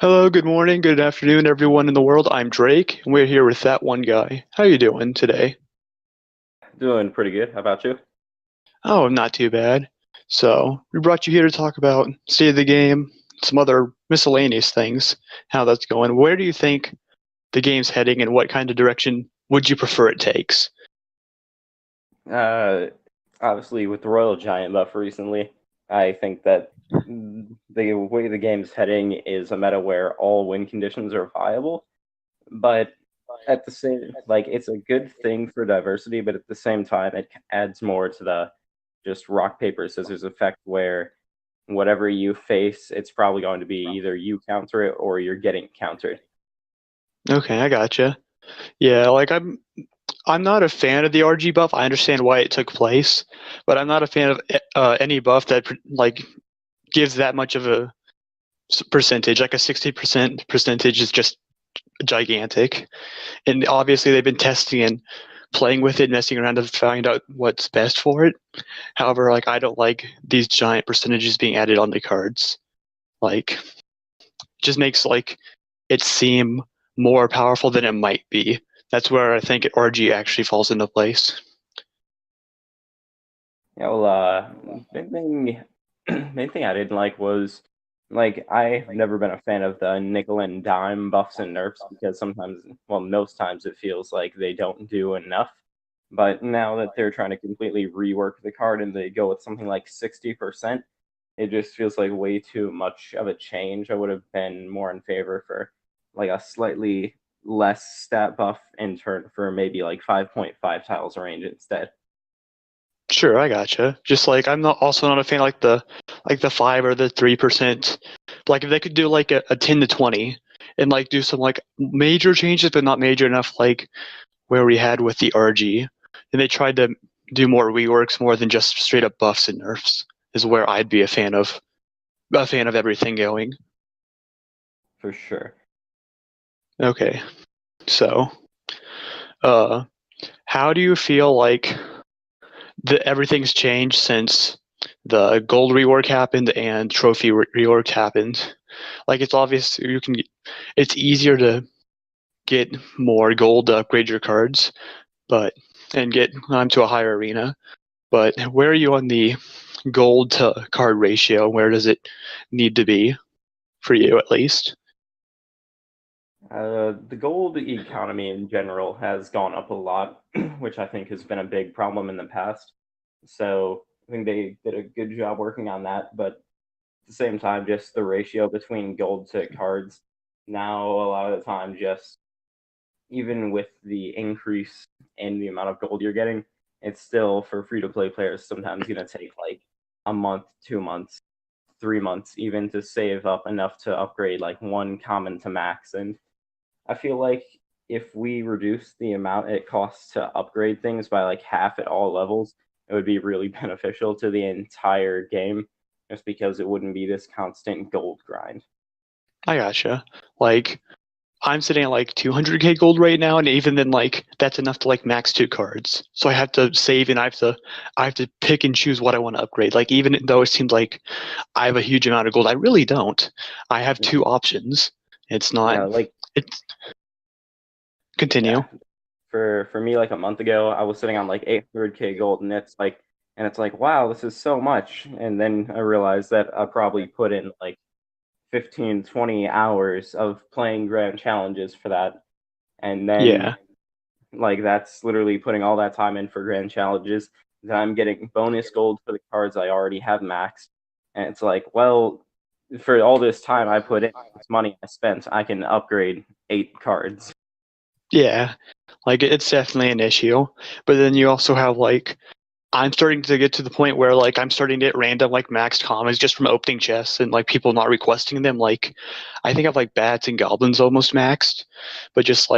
Hello, good morning, good afternoon, everyone in the world. I'm Drake, and we're here with that one guy. How you doing today? Doing pretty good. How about you? Oh, not too bad. So, we brought you here to talk about state of the game, some other miscellaneous things, how that's going. Where do you think the game's heading, and what kind of direction would you prefer it takes? Uh, Obviously, with the Royal Giant buff recently, I think that the way the game's heading is a meta where all win conditions are viable, but at the same, like, it's a good thing for diversity, but at the same time, it adds more to the just rock, paper, scissors effect where whatever you face, it's probably going to be either you counter it or you're getting countered. Okay, I gotcha. Yeah, I'm not a fan of the RG buff. I understand why it took place, but I'm not a fan of any buff that gives that much of a percentage. Like a 60% percentage is just gigantic. And obviously, they've been testing and playing with it, messing around to find out what's best for it. However, I don't like these giant percentages being added on the cards. Like, just makes it seem more powerful than it might be. That's where I think RG actually falls into place. Yeah, well, main thing, main thing I didn't like was like I've never been a fan of the nickel and dime buffs and nerfs because sometimes, well, most times it feels like they don't do enough. But now that they're trying to completely rework the card and they go with something like 60%, it just feels like way too much of a change. I would have been more in favor for like a slightly less stat buff in turn for maybe like 5.5 tiles range instead. Sure, I gotcha. Just I'm not also not a fan of the 5 or the 3%. Like if they could do a 10 to 20 and do some major changes, but not major enough where we had with the RG. And they tried to do more reworks more than just straight up buffs and nerfs is where I'd be a fan of everything going. For sure. Okay. So, uh how do you feel like everything's changed since the gold rework happened and trophy rework happened? Like it's obvious it's easier to get more gold to upgrade your cards, but and get onto a higher arena. But where are you on the gold to card ratio? Where does it need to be for you, at least? The gold economy in general has gone up a lot, which I think has been a big problem in the past. So I think they did a good job working on that. But at the same time, just the ratio between gold to cards now, a lot of the time, just even with the increase in the amount of gold you're getting, it's still for free to play players sometimes going to take like a month, 2 months, 3 months, even to save up enough to upgrade like one common to max. And I feel like if we reduce the amount it costs to upgrade things by like half at all levels, it would be really beneficial to the entire game just because it wouldn't be this constant gold grind. I gotcha. Like I'm sitting at 200k gold right now, and even then, that's enough to max 2 cards. So I have to save, and I have to pick and choose what I want to upgrade. Like even though it seems like I have a huge amount of gold, I really don't. I have two options. It's not. Yeah, like It's continue. yeah, for me like a month ago, I was sitting on like 800k gold, and it's like wow, this is so much. And then I realized that I probably put in like 15, 20 hours of playing grand challenges for that, and then Yeah. like that's literally putting all that time in for grand challenges. Then I'm getting bonus gold for the cards I already have maxed, and it's like, well, for all this time I put in, this money I spent, I can upgrade 8 cards. Yeah. It's definitely an issue. But then you also have I'm starting to get to the point where I'm starting to get random maxed commons just from opening chests and people not requesting them. I think I have bats and goblins almost maxed, but just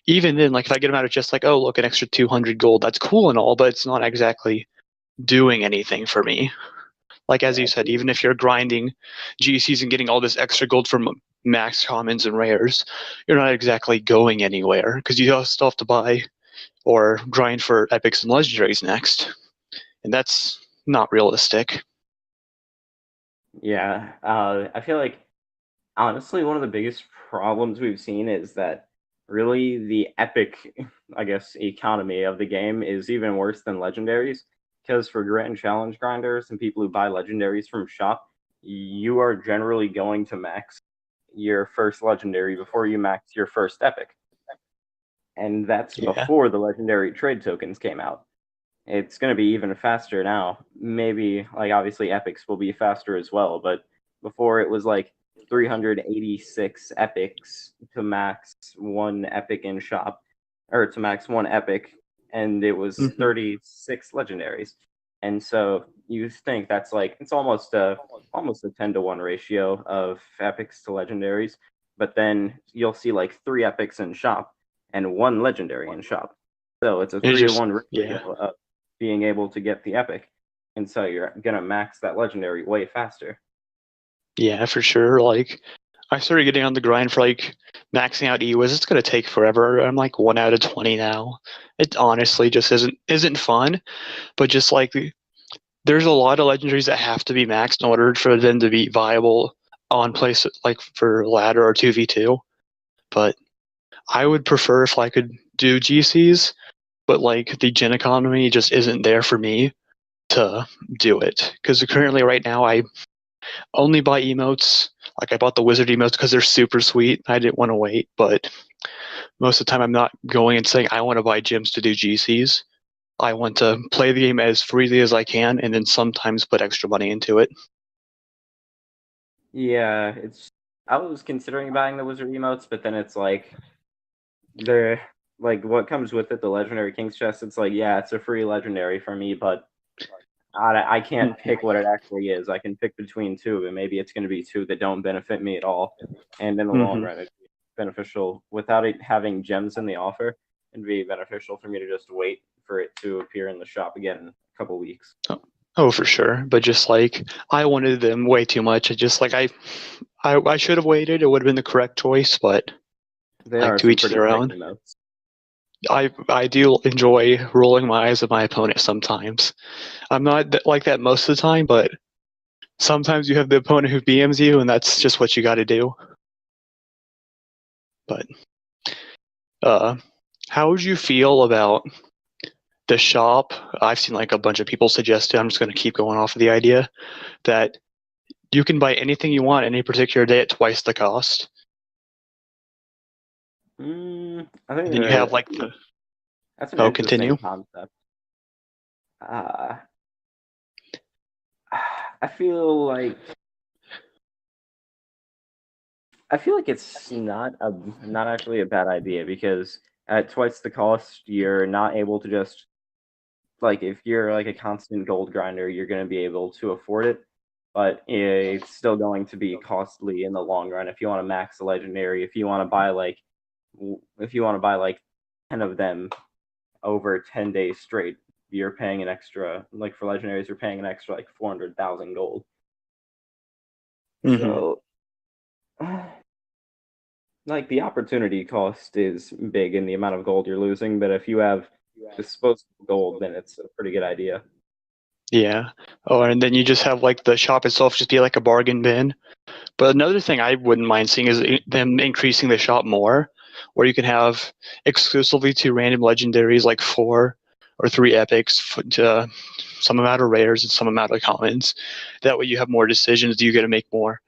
even then if I get them out of just oh look an extra 200 gold, that's cool and all, but it's not exactly doing anything for me. Like as you Yeah, said, even if you're grinding GCs and getting all this extra gold from max commons and rares, you're not exactly going anywhere because you still have to buy or grind for epics and legendaries next, and that's not realistic. yeah. I feel like Honestly, one of the biggest problems we've seen is that really the epic, I guess, economy of the game is even worse than legendaries. Because for grand challenge grinders and people who buy legendaries from shop, you are generally going to max your first legendary before you max your first epic. And that's Yeah. before the legendary trade tokens came out. It's going to be even faster now. Maybe, like, obviously, epics will be faster as well, but before it was like 386 epics to max one epic in shop, or to max one epic, and it was Hmm. 36 legendaries. And so you think that's like, it's almost a 10-to-1 ratio of epics to legendaries, but then you'll see like 3 epics in shop and 1 legendary in shop. So it's a It's three to just one yeah. ratio of being able to get the epic. And so you're gonna max that legendary way faster. Yeah, for sure. Like I started getting on the grind for like maxing out EWIS. It's gonna take forever. I'm like 1 out of 20 now. It honestly just isn't fun. But just like there's a lot of legendaries that have to be maxed in order for them to be viable on place like for ladder or 2v2. But I would prefer if I could do GCs, but like the gen economy just isn't there for me to do it. Because currently right now I only buy emotes. Like I bought the wizard emotes because they're super sweet. I didn't want to wait, but most of the time I'm not going and saying I want to buy gems to do GCs. I want to play the game as freely as I can, and then sometimes put extra money into it. Yeah, it's. I was considering buying the wizard emotes, but then it's like they're like what comes with it, the legendary king's chest. It's like, yeah, it's a free legendary for me, but I can't pick what it actually is. I can pick between two, and maybe it's going to be two that don't benefit me at all. And in the long Mm-hmm. run, it's beneficial without it having gems in the offer. It'd be beneficial for me to just wait for it to appear in the shop again in a couple weeks. Oh, oh, for sure. But just like I wanted them way too much. I just like I should have waited. It would have been the correct choice, but They like are to some each pretty their sick own. emotes. I do enjoy rolling my eyes at my opponent sometimes. I'm not like that most of the time, but sometimes you have the opponent who BMs you, and that's just what you got to do. But uh, how would you feel about the shop? I've seen like a bunch of people suggest it. I'm just going to keep going off of the idea that you can buy anything you want any particular day at twice the cost, I think and then you have like the that's an oh, interesting continue. concept. Uh, I feel like it's not actually a bad idea because at twice the cost, you're not able to just like if you're like a constant gold grinder, you're going to be able to afford it, but it's still going to be costly in the long run. If you want to max the legendary, if you want to buy like if you want to buy like 10 of them over 10 days straight, you're paying an extra like for legendaries, you're paying an extra like 400,000 gold. Mm-hmm. So like the opportunity cost is big in the amount of gold you're losing, but if you have disposable gold, then it's a pretty good idea. Yeah. Oh, and then you just have like the shop itself just be like a bargain bin. But another thing I wouldn't mind seeing is them increasing the shop more, where you can have exclusively to random legendaries like 4 or 3 epics to some amount of rares and some amount of commons. That way you have more decisions. You get to make more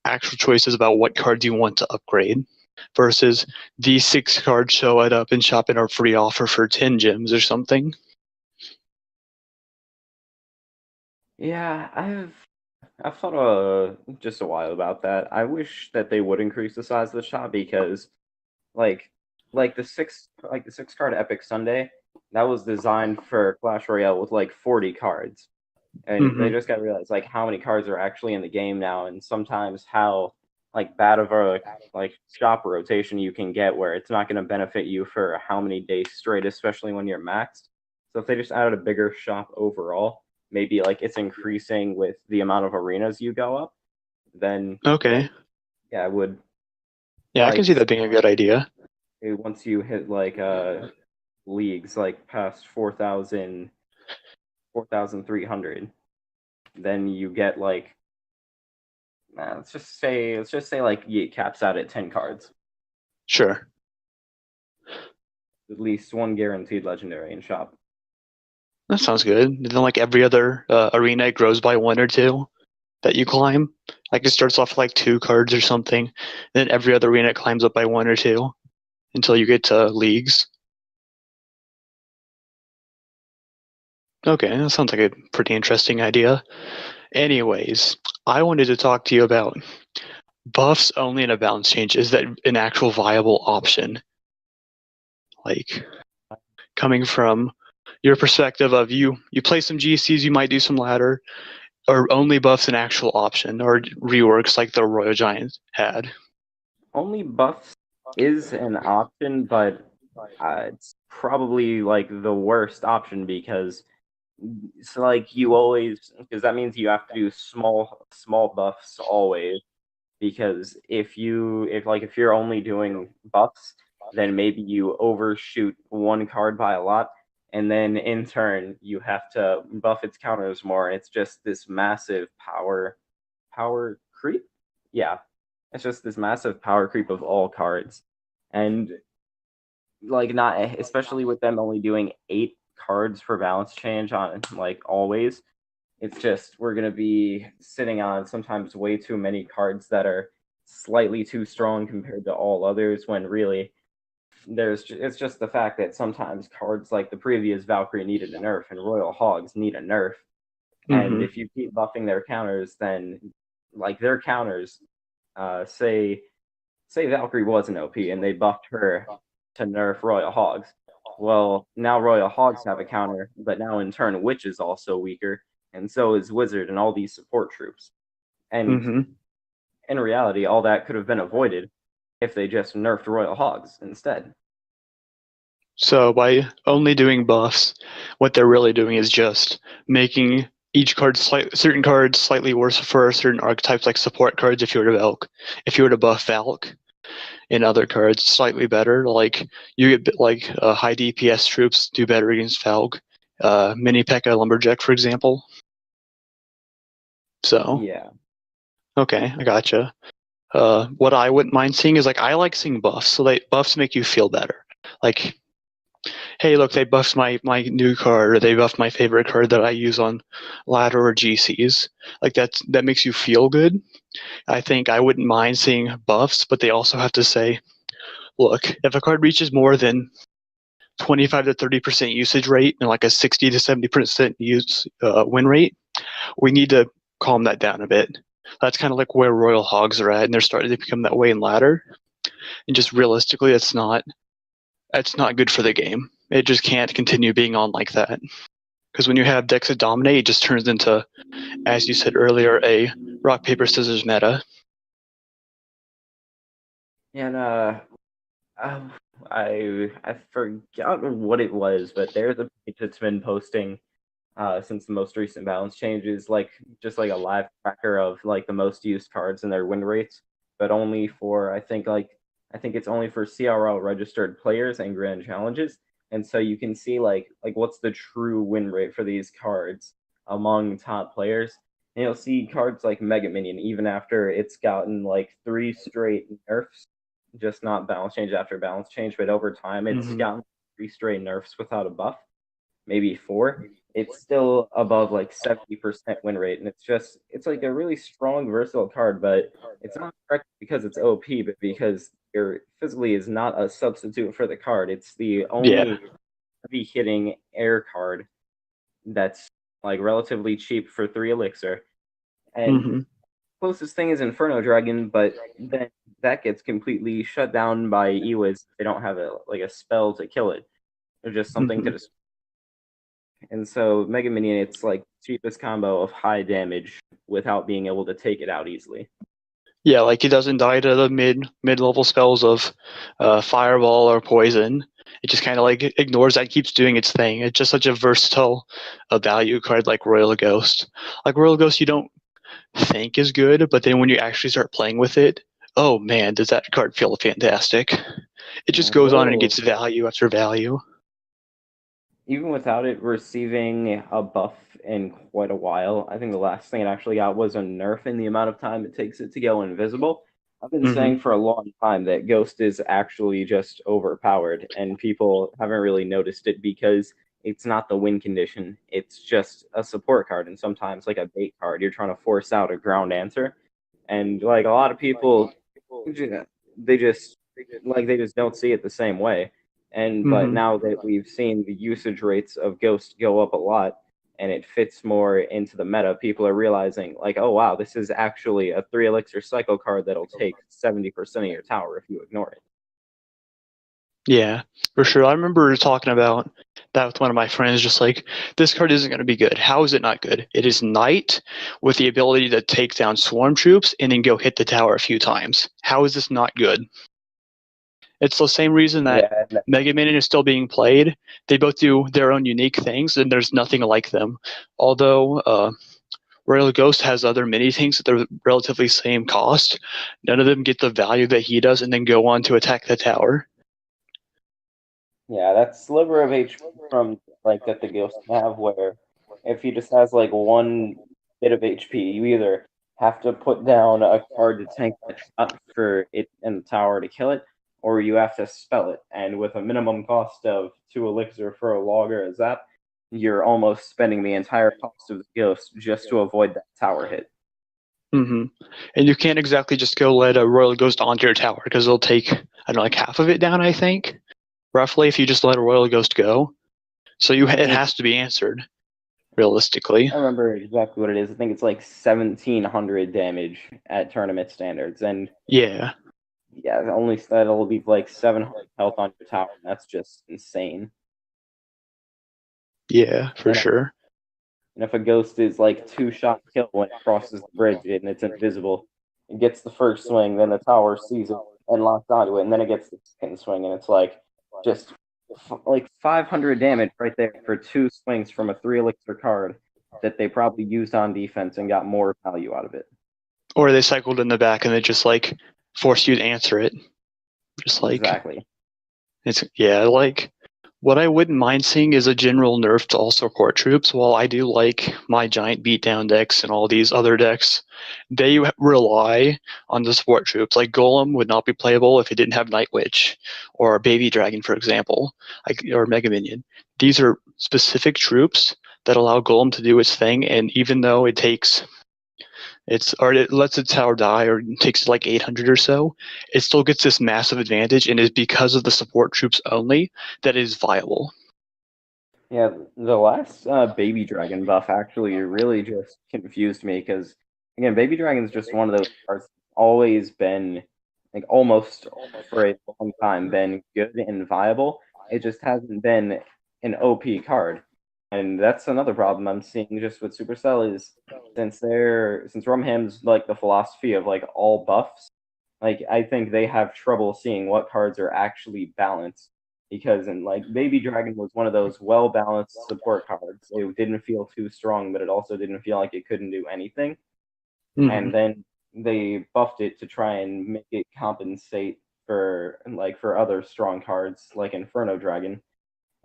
actual choices about what cards you want to upgrade versus these 6 cards show it up and shop in our free offer for 10 gems or something. Yeah, I've thought just a while about that. I wish that they would increase the size of the shop because like the six card Epic Sunday that was designed for Clash Royale with like 40 cards. And they Mm-hmm. just got to realize like how many cards are actually in the game now, and sometimes how like bad of a like shop rotation you can get where it's not going to benefit you for how many days straight, especially when you're maxed. So if they just added a bigger shop overall, maybe like it's increasing with the amount of arenas you go up, then Okay. yeah, I would Yeah, I can like see that being a good idea. once you hit like leagues like past 4,300, then you get like let's just say like it caps out at 10 cards. Sure. At least one guaranteed legendary in shop. That sounds good. And then like every other arena, it grows by 1 or 2 that you climb. Like it starts off like 2 cards or something. Then every other arena it climbs up by 1 or 2 until you get to leagues. Okay, that sounds like a pretty interesting idea. Anyways, I wanted to talk to you about buffs only in a balance change. Is that an actual viable option? Like coming from your perspective of you play some GCs, you might do some ladder, or only buffs an actual option, or reworks like the Royal Giants had. Only buffs is an option, but it's probably like the worst option because it's like you always, because that means you have to do small buffs always, because if you're only doing buffs, then maybe you overshoot one card by a lot, and then in turn you have to buff its counters more. It's just this massive power creep. Yeah, it's just this massive power creep of all cards, and like not especially with them only doing 8 cards for balance change on like always. It's just we're gonna be sitting on sometimes way too many cards that are slightly too strong compared to all others. When really it's just the fact that sometimes cards like the previous Valkyrie needed a nerf and Royal Hogs need a nerf. And if you keep buffing their counters, then like their counters, say Valkyrie was an OP and they buffed her to nerf Royal Hogs. Well, now Royal Hogs have a counter, but now in turn Witch is also weaker, and so is Wizard and all these support troops. And in reality, all that could have been avoided if they just nerfed Royal Hogs instead. So by only doing buffs, what they're really doing is just making each card certain cards slightly worse for certain archetypes, like support cards. If you were to buff Valk, and other cards slightly better, like you get like high DPS troops do better against Valk, mini P.E.K.K.A. Lumberjack, for example. So yeah, okay, I gotcha. What I wouldn't mind seeing is like I like seeing buffs, so buffs make you feel better. Like, hey, look, they buffed my new card, or they buffed my favorite card that I use on ladder or GCs. Like that makes you feel good. I think I wouldn't mind seeing buffs, but they also have to say, look, if a card reaches more than 25 to 30% usage rate and like a 60 to 70% win rate, we need to calm that down a bit. That's kind of like where Royal Hogs are at, and they're starting to become that way in ladder. And just realistically, that's not good for the game. It just can't continue being on like that. Because when you have decks that dominate, it just turns into, as you said earlier, a rock paper scissors meta. and I forgot what it was, but there's a page that's been posting since the most recent balance changes, like just like a live tracker of like the most used cards and their win rates, but only for I think it's only for CRL registered players and grand challenges, and so you can see like what's the true win rate for these cards among top players. And you'll see cards like Mega Minion, even after it's gotten like 3 straight nerfs, just not balance change after balance change, but over time it's gotten 3 straight nerfs without a buff, maybe 4. It's still above like 70% win rate, and it's like a really strong versatile card, but it's not correct because it's OP, but because your physically is not a substitute for the card. It's the Yeah. only heavy hitting air card that's like relatively cheap for 3 elixir. And closest thing is Inferno Dragon, but then that gets completely shut down by Ewiz. They don't have a spell to kill it. There's just something to destroy. And so Mega Minion, it's like cheapest combo of high damage without being able to take it out easily. Yeah, like it doesn't die to the mid level spells of fireball or poison. It just kind of like ignores that, keeps doing its thing. It's just such a versatile value card, like Royal Ghost. Like Royal Ghost, you don't think is good, but then when you actually start playing with it, oh man, does that card feel fantastic? It just goes on and gets value after value. even without it receiving a buff in quite a while, I think the last thing it actually got was a nerf in the amount of time it takes it to go invisible. I've been Hmm. saying for a long time that Ghost is actually just overpowered, and people haven't really noticed it because it's not the win condition. It's just a support card, and sometimes like a bait card. You're trying to force out a ground answer, and like a lot of people, they just they just don't see it the same way. And but Hmm. now that we've seen the usage rates of Ghost go up a lot and it fits more into the meta, people are realizing like, oh wow, this is actually a 3 elixir cycle card that'll take 70% of your tower if you ignore it. Yeah, for sure. I remember talking about that with one of my friends, just like, this card isn't going to be good. How is it not good? It is Knight with the ability to take down swarm troops and then go hit the tower a few times. How is this not good? It's the same reason that Yeah, Mega Man is still being played. They both do their own unique things, and there's nothing like them. Although Royal Ghost has other mini things that they're relatively same cost, none of them get the value that he does and then go on to attack the tower. yeah, that sliver of HP from like that the ghost can have, where if he just has like one bit of HP, you either have to put down a card to tank that shot for it in the tower to kill it, or you have to spell it. And with a minimum cost of 2 elixir for a logger as that, you're almost spending the entire cost of the ghost just to avoid that tower hit. Hmm. And you can't exactly just go let a Royal Ghost onto your tower because it'll take, I don't know, like half of it down, I think, roughly, if you just let a Royal Ghost go. So I it think has to be answered, realistically. I remember exactly what it is. I think it's like 1700 damage at tournament standards, and Yeah, yeah, only that'll leave like 700 health on your tower, and that's just insane. yeah, for And sure. if a ghost is like 2 shot kill when it crosses the bridge and it's invisible, it gets the first swing, then the tower sees it and locks onto it, and then it gets the second swing, and it's like just like 500 damage right there for 2 swings from a 3 elixir card that they probably used on defense and got more value out of it. Or they cycled in the back and they just like force you to answer it. Just like Exactly. it's yeah, like what I wouldn't mind seeing is a general nerf to all support troops. While I do like my giant beatdown decks and all these other decks, they rely on the support troops. Like Golem would not be playable if it didn't have Night Witch or Baby Dragon, for example, like or Mega Minion. These are specific troops that allow Golem to do its thing, and even though it lets its tower die or takes like 800 or so, it still gets this massive advantage, and is because of the support troops only that is viable. Yeah, the last Baby Dragon buff actually really just confused me because, again, Baby Dragon's just one of those cards that's always been, like, almost for a long time, been good and viable. It just hasn't been an OP card. And that's another problem I'm seeing just with Supercell is since Rumham's like the philosophy of like all buffs, like I think they have trouble seeing what cards are actually balanced because in like Baby Dragon was one of those well balanced support cards. It didn't feel too strong, but it also didn't feel like it couldn't do anything. Hmm. And then they buffed it to try and make it compensate for other strong cards like Inferno Dragon.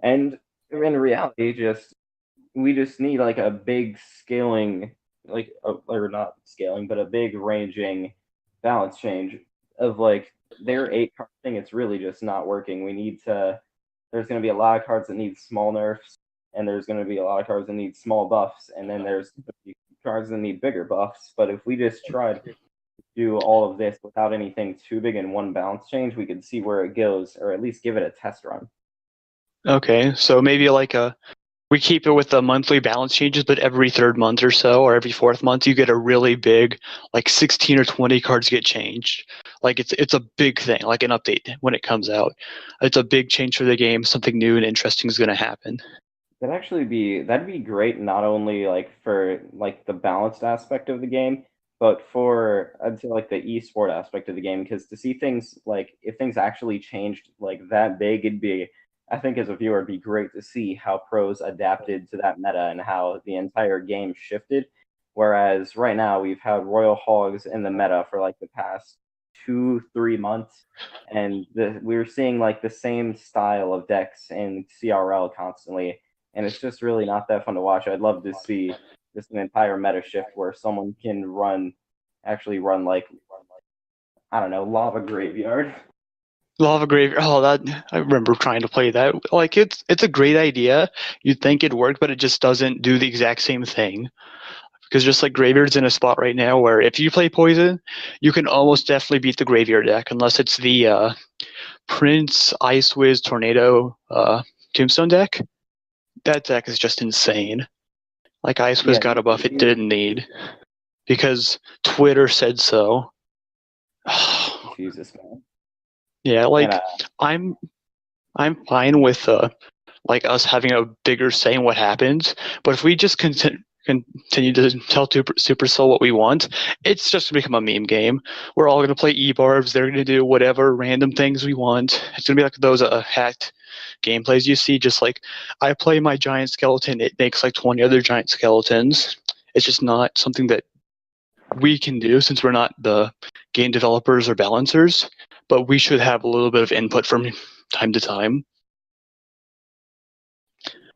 And in reality, just we just need like a big scaling, or not scaling, but a big ranging balance change of like their 8 card thing. It's really just not working. We need to. There's going to be a lot of cards that need small nerfs, and there's going to be a lot of cards that need small buffs, and then there's going to be cards that need bigger buffs. But if we just tried to do all of this without anything too big in one balance change, we could see where it goes, or at least give it a test run. Okay, so maybe like we keep it with the monthly balance changes, but every third month or so, or every fourth month, you get a really big, like 16 or 20 cards get changed. Like it's a big thing, like an update when it comes out. It's a big change for the game. Something new and interesting is going to happen. That'd be great, not only like for like the balanced aspect of the game, but for I'd say like the esport aspect of the game, because to see things like if things actually changed like that big, it'd be, I think as a viewer, it'd be great to see how pros adapted to that meta and how the entire game shifted. Whereas right now we've had Royal Hogs in the meta for like the past 2, 3 months, and we're seeing like the same style of decks in CRL constantly, and it's just really not that fun to watch. I'd love to see just an entire meta shift where someone can actually run like, I don't know, Lava Graveyard. Lava Grave. Oh, that I remember trying to play that. Like it's a great idea. You'd think it'd work, but it just doesn't do the exact same thing. Because just like Graveyard's in a spot right now where if you play Poison, you can almost definitely beat the Graveyard deck, unless it's the Prince, Ice Wiz, Tornado, Tombstone deck. That deck is just insane. Like Ice Wiz Yeah, got a buff it didn't need because Twitter said so. Jesus, man. Yeah, And like I'm fine with like us having a bigger say in what happens, but if we just continue to tell Supercell what we want, it's just gonna become a meme game. We're all gonna play E-barbs. They're gonna do whatever random things we want. It's gonna be like those hacked gameplays you see. Just like I play my giant skeleton, it makes like 20 other giant skeletons. It's just not something that we can do since we're not the game developers or balancers. But we should have a little bit of input from time to time.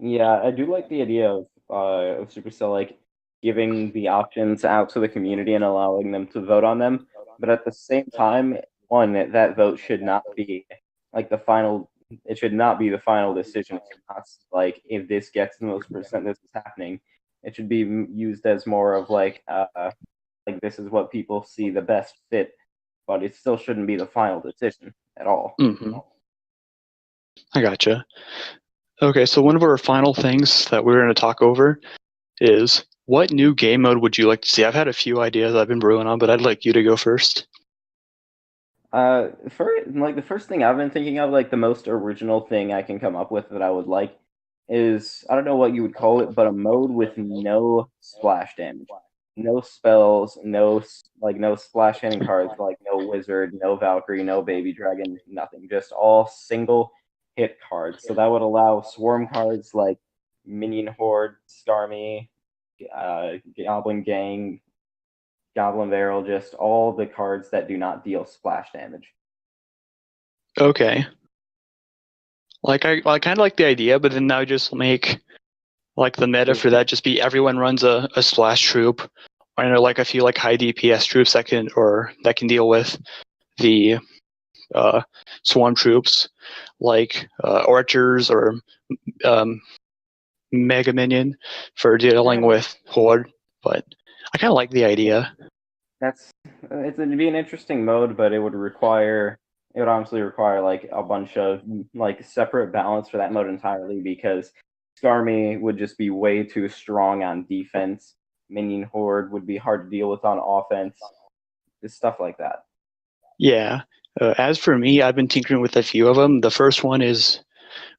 yeah, I do like the idea of Supercell like giving the options out to the community and allowing them to vote on them. But at the same time, one, that vote should not be like the final. It should not be the final decision. It should not like if this gets the most percent, this is happening. It should be used as more of like this is what people see the best fit, but it still shouldn't be the final decision at all. Mm-hmm. I gotcha. Okay, so one of our final things that we're going to talk over is what new game mode would you like to see? I've had a few ideas I've been brewing on, but I'd like you to go first. For like the first thing I've been thinking of, like the most original thing I can come up with that I would like is I don't know what you would call it, but a mode with no splash damage, no spells, no splash hitting cards, like no wizard, no Valkyrie, no baby dragon, nothing, just all single hit cards. So that would allow swarm cards like Minion Horde, Starmie, Goblin Gang, Goblin Barrel, just all the cards that do not deal splash damage. Okay. Like I kind of like the idea, but then now just make like the meta for that just be everyone runs a splash troop, or like a few like high DPS troops that can deal with the uh, swarm troops, like archers or um, Mega Minion for dealing Yeah, with Horde. But I kind of like the idea. it'd be an interesting mode, but it would honestly require like a bunch of like separate balance for that mode entirely because Starmie would just be way too strong on defense. Minion Horde would be hard to deal with on offense. Just stuff like that. Yeah. As for me, I've been tinkering with a few of them. The first one is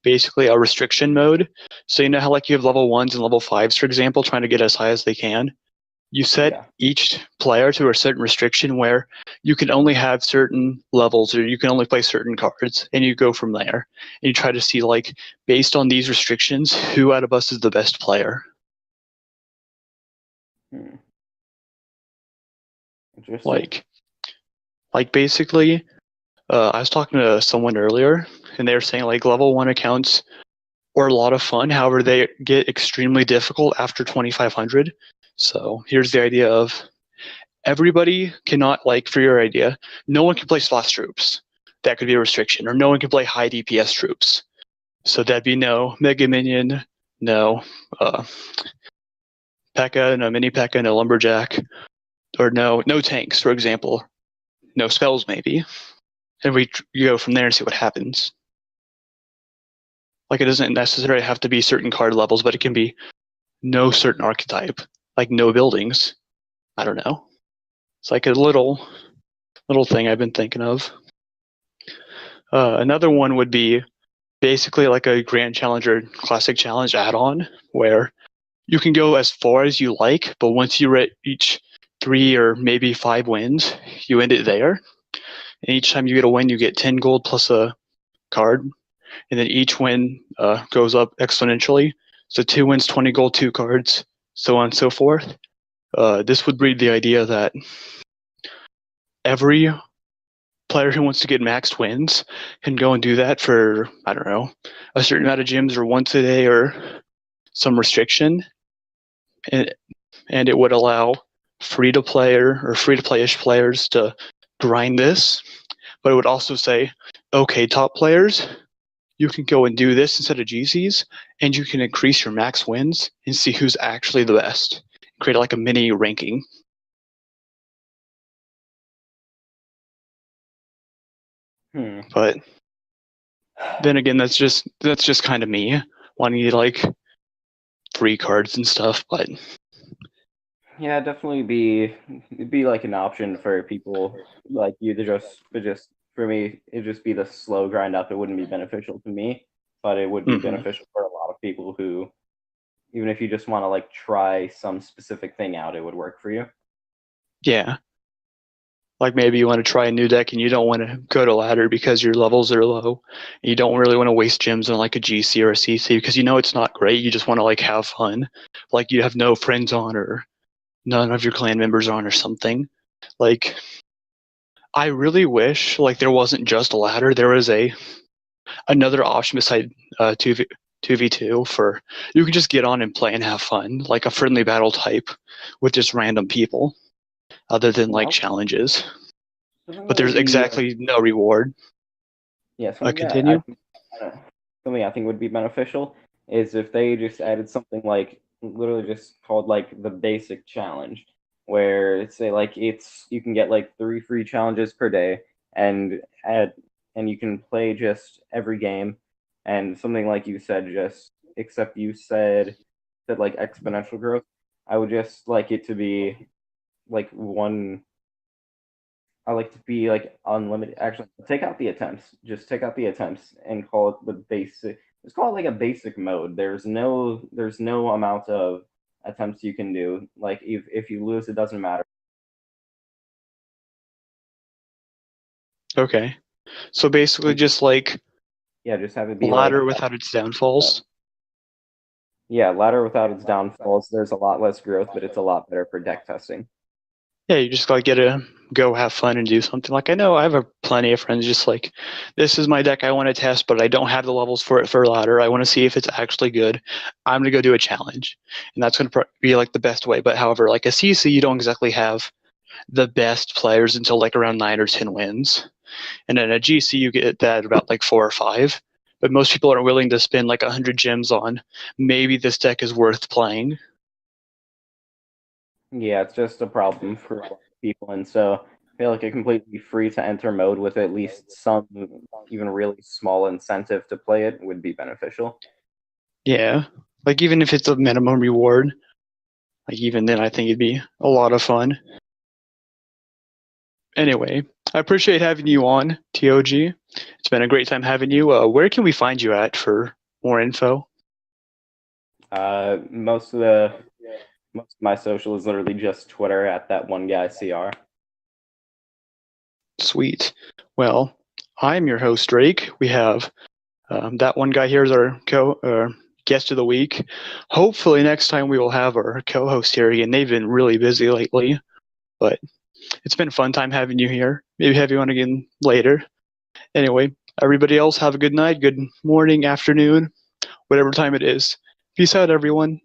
basically a restriction mode. So you know how like you have level ones and level fives, for example, trying to get as high as they can. You set Yeah. each player to a certain restriction where you can only have certain levels or you can only play certain cards, and you go from there. And you try to see like based on these restrictions, who out of us is the best player. Hmm. Interesting. Like basically, I was talking to someone earlier, and they were saying like level one accounts are a lot of fun. However, they get extremely difficult after 2500. So here's the idea of everybody cannot, like for your idea, no one can play splash troops. That could be a restriction. Or no one can play high DPS troops. So that'd be no Mega Minion, no P.E.K.K.A, no Mini P.E.K.K.A, no Lumberjack, or no tanks, for example. No spells, maybe. And you go from there and see what happens. Like it doesn't necessarily have to be certain card levels, but it can be no certain archetype, like no buildings. I don't know. It's like a little thing I've been thinking of. Another one would be basically like a Grand Challenger Classic Challenge add-on where you can go as far as you like, but once you reach 3 or maybe 5 wins, you end it there. And each time you get a win, you get 10 gold plus a card. And then each win goes up exponentially. So 2 wins, 20 gold, 2 cards, so on and so forth. This would breed the idea that every player who wants to get maxed wins can go and do that for, I don't know, a certain amount of gyms or once a day or some restriction, and it would allow free-to-player or free-to-play-ish players to grind this, but it would also say, okay, top players, you can go and do this instead of GCs, and you can increase your max wins and see who's actually the best. Create like a mini ranking. But then again, that's just kind of me wanting to like free cards and stuff. But yeah, definitely be like an option for people like you to just for me it'd just be the slow grind up. It wouldn't be beneficial to me, but it would be beneficial for a lot of people who, even if you just want to like try some specific thing out, it would work for you. yeah, like maybe you want to try a new deck and you don't want to go to ladder because your levels are low. You don't really want to waste gems on like a GC or a CC because you know it's not great. You just want to like have fun. Like you have no friends on or none of your clan members on or something. Like I really wish like there wasn't just a ladder. There was another option beside 2v2 for you can just get on and play and have fun, like a friendly battle type with just random people, other than like challenges. But there's exactly no reward. Yeah, something Continue. Something I think would be beneficial is if they just added something like literally just called like the basic challenge, where it's say like you can get like 3 free challenges per day and you can play just every game, and something like you said, just except you said that like exponential growth. I would just like it to be like one. I like to be like unlimited. Actually, take out the attempts. Just take out the attempts and call it the basic. Just call it like a basic mode. There's no amount of attempts you can do. Like if you lose, it doesn't matter. Okay. So basically, just like just have it be ladder like without its downfalls. Yeah, ladder without its downfalls. There's a lot less growth, but it's a lot better for deck testing. Yeah, you just gotta get to go have fun and do something. Like I know I have plenty of friends just like, this is my deck I want to test, but I don't have the levels for it for ladder. I want to see if it's actually good. I'm gonna go do a challenge, and that's gonna be like the best way. But however, like a CC, you don't exactly have the best players until like around 9 or 10 wins, and in a GC you get that about like 4 or 5. But most people aren't willing to spend like 100 gems on maybe this deck is worth playing. Yeah, it's just a problem for a lot of people, and so I feel like a completely free to enter mode with at least some even really small incentive to play it would be beneficial. Yeah, like even if it's a minimum reward, like even then I think it'd be a lot of fun. Anyway, I appreciate having you on, TOG. It's been a great time having you. Where can we find you at for more info? Most of my social is literally just Twitter at ThatOneGuy CR. Sweet. Well, I'm your host, Drake. We have that one guy here is our guest of the week. Hopefully next time we will have our co-host here again. They've been really busy lately, but it's been a fun time having you here. Maybe have you on again later. Anyway, everybody else have a good night, good morning, afternoon, whatever time it is. Peace out, everyone.